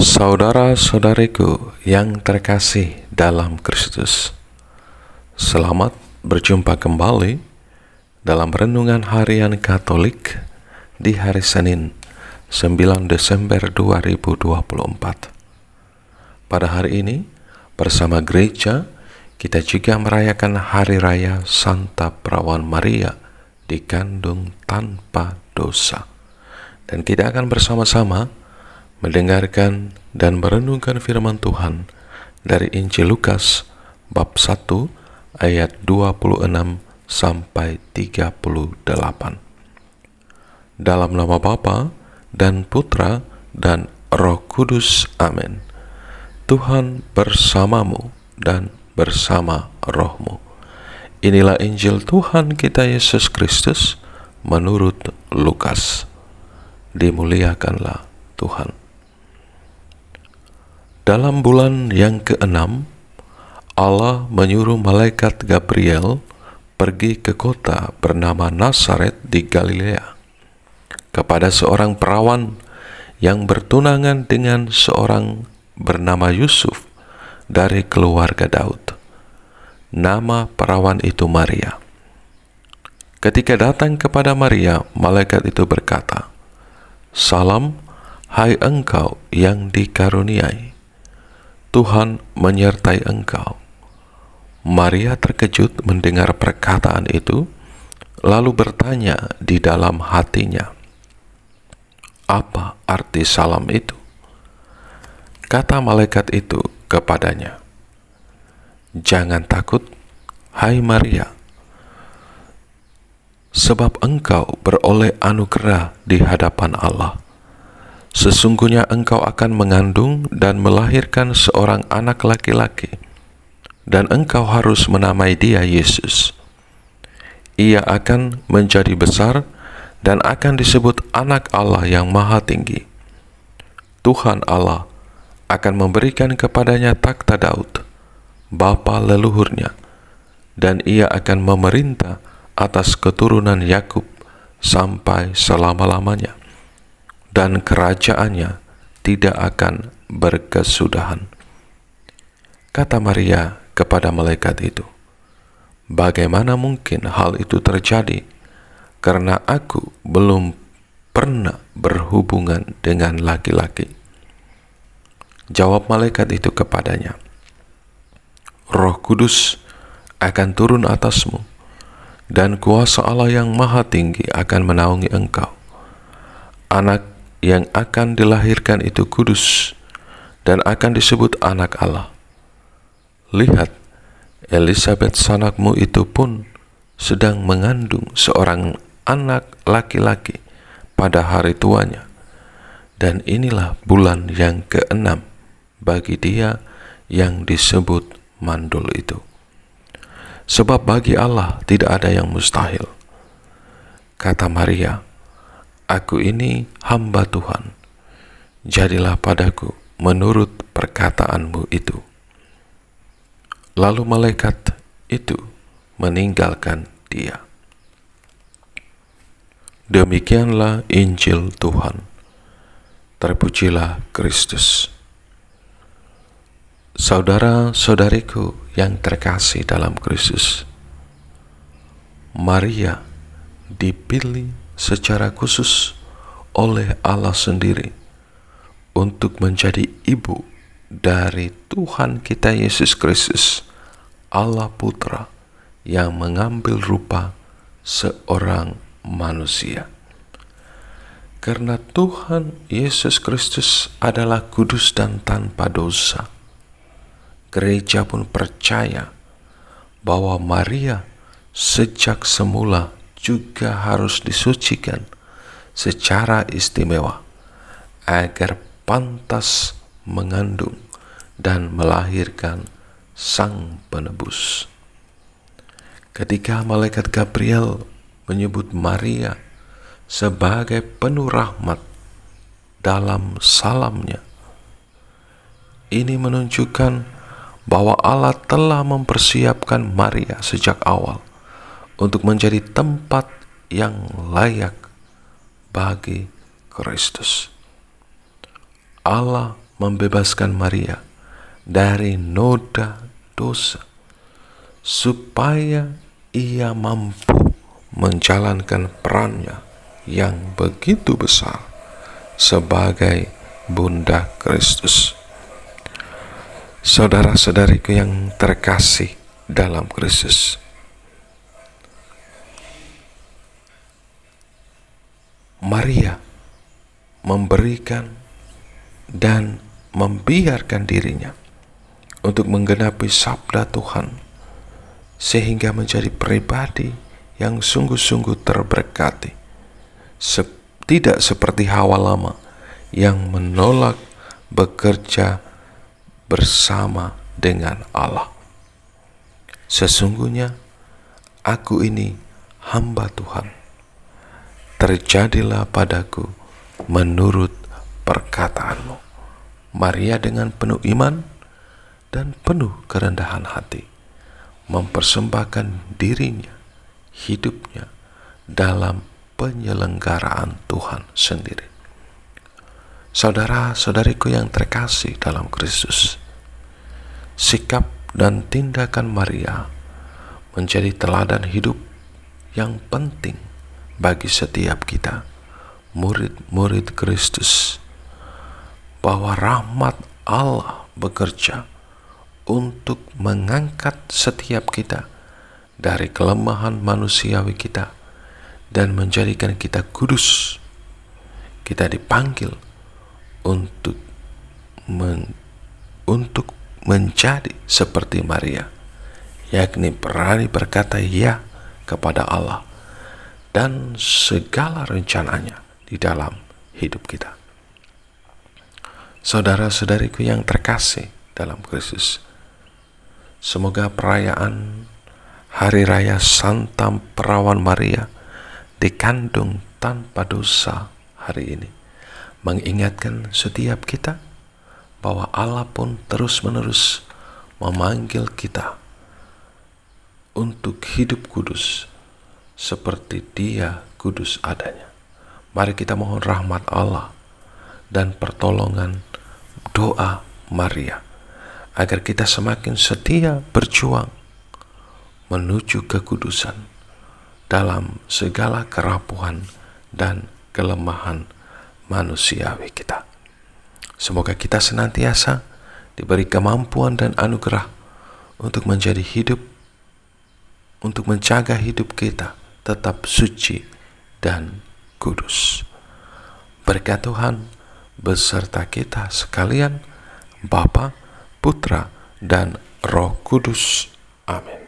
Saudara-saudariku yang terkasih dalam Kristus, selamat berjumpa kembali dalam Renungan Harian Katolik di hari Senin 9 Desember 2024. Pada hari ini, bersama gereja, kita juga merayakan Hari Raya Santa Perawan Maria dikandung tanpa dosa. Dan kita akan bersama-sama mendengarkan dan merenungkan firman Tuhan dari Injil Lukas bab 1 ayat 26 sampai 38. Dalam nama Bapa dan Putra dan Roh Kudus. Amin. Tuhan bersamamu dan bersama rohmu. Inilah Injil Tuhan kita Yesus Kristus menurut Lukas. Dimuliakanlah Tuhan. Dalam bulan yang ke-6, Allah menyuruh malaikat Gabriel pergi ke kota bernama Nazaret di Galilea kepada seorang perawan yang bertunangan dengan seorang bernama Yusuf dari keluarga Daud. Nama perawan itu Maria. Ketika datang kepada Maria, malaikat itu berkata, "Salam, hai engkau yang dikaruniai, Tuhan menyertai engkau." Maria terkejut mendengar perkataan itu, lalu bertanya di dalam hatinya, "Apa arti salam itu?" Kata malaikat itu kepadanya, "Jangan takut, hai Maria, sebab engkau beroleh anugerah di hadapan Allah. Sesungguhnya engkau akan mengandung dan melahirkan seorang anak laki-laki, dan engkau harus menamai dia Yesus. Ia akan menjadi besar dan akan disebut Anak Allah yang Maha Tinggi. Tuhan Allah akan memberikan kepadanya takhta Daud, bapa leluhurnya, dan ia akan memerintah atas keturunan Yakub sampai selama-lamanya, dan kerajaannya tidak akan berkesudahan." Kata Maria kepada malaikat itu, "Bagaimana mungkin hal itu terjadi, karena aku belum pernah berhubungan dengan laki-laki?" Jawab malaikat itu kepadanya, "Roh Kudus akan turun atasmu, dan kuasa Allah yang Maha Tinggi akan menaungi engkau. Anak yang akan dilahirkan itu kudus, dan akan disebut Anak Allah. Lihat, Elisabet sanakmu itu pun sedang mengandung seorang anak laki-laki pada hari tuanya, dan inilah bulan yang ke-6 bagi dia yang disebut mandul itu. Sebab bagi Allah tidak ada yang mustahil." Kata Maria, "Aku ini hamba Tuhan, jadilah padaku menurut perkataanmu itu." Lalu malaikat itu meninggalkan dia. Demikianlah Injil Tuhan. Terpujilah Kristus. Saudara-saudariku yang terkasih dalam Kristus, Maria dipilih secara khusus oleh Allah sendiri untuk menjadi ibu dari Tuhan kita Yesus Kristus, Allah Putra yang mengambil rupa seorang manusia. Karena Tuhan Yesus Kristus adalah kudus dan tanpa dosa, gereja pun percaya bahwa Maria sejak semula juga harus disucikan secara istimewa agar pantas mengandung dan melahirkan Sang Penebus. Ketika malaikat Gabriel menyebut Maria sebagai penuh rahmat dalam salamnya, ini menunjukkan bahwa Allah telah mempersiapkan Maria sejak awal untuk menjadi tempat yang layak bagi Kristus. Allah membebaskan Maria dari noda dosa, supaya ia mampu menjalankan perannya yang begitu besar sebagai Bunda Kristus. Saudara-saudariku yang terkasih dalam Kristus, Maria memberikan dan membiarkan dirinya untuk menggenapi sabda Tuhan, sehingga menjadi pribadi yang sungguh-sungguh terberkati. Tidak seperti Hawa lama yang menolak bekerja bersama dengan Allah. Sesungguhnya aku ini hamba Tuhan, terjadilah padaku menurut perkataanmu. Maria dengan penuh iman dan penuh kerendahan hati mempersembahkan dirinya, hidupnya dalam penyelenggaraan Tuhan sendiri. Saudara-saudariku yang terkasih dalam Kristus, sikap dan tindakan Maria menjadi teladan hidup yang penting bagi setiap kita, murid-murid Kristus, bahwa rahmat Allah bekerja untuk mengangkat setiap kita dari kelemahan manusiawi kita dan menjadikan kita kudus. Kita dipanggil untuk menjadi seperti Maria, yakni berani berkata ya kepada Allah dan segala rencananya di dalam hidup kita. Saudara-saudariku yang terkasih dalam Kristus, semoga perayaan Hari Raya Santa Perawan Maria dikandung tanpa dosa hari ini mengingatkan setiap kita bahwa Allah pun terus-menerus memanggil kita untuk hidup kudus seperti Dia kudus adanya. Mari kita mohon rahmat Allah dan pertolongan doa Maria agar kita semakin setia berjuang menuju kekudusan dalam segala kerapuhan dan kelemahan manusiawi kita. Semoga kita senantiasa diberi kemampuan dan anugerah untuk menjadi hidup, untuk menjaga hidup kita tetap suci dan kudus. Berkat Tuhan beserta kita sekalian, Bapa, Putra, dan Roh Kudus. Amin.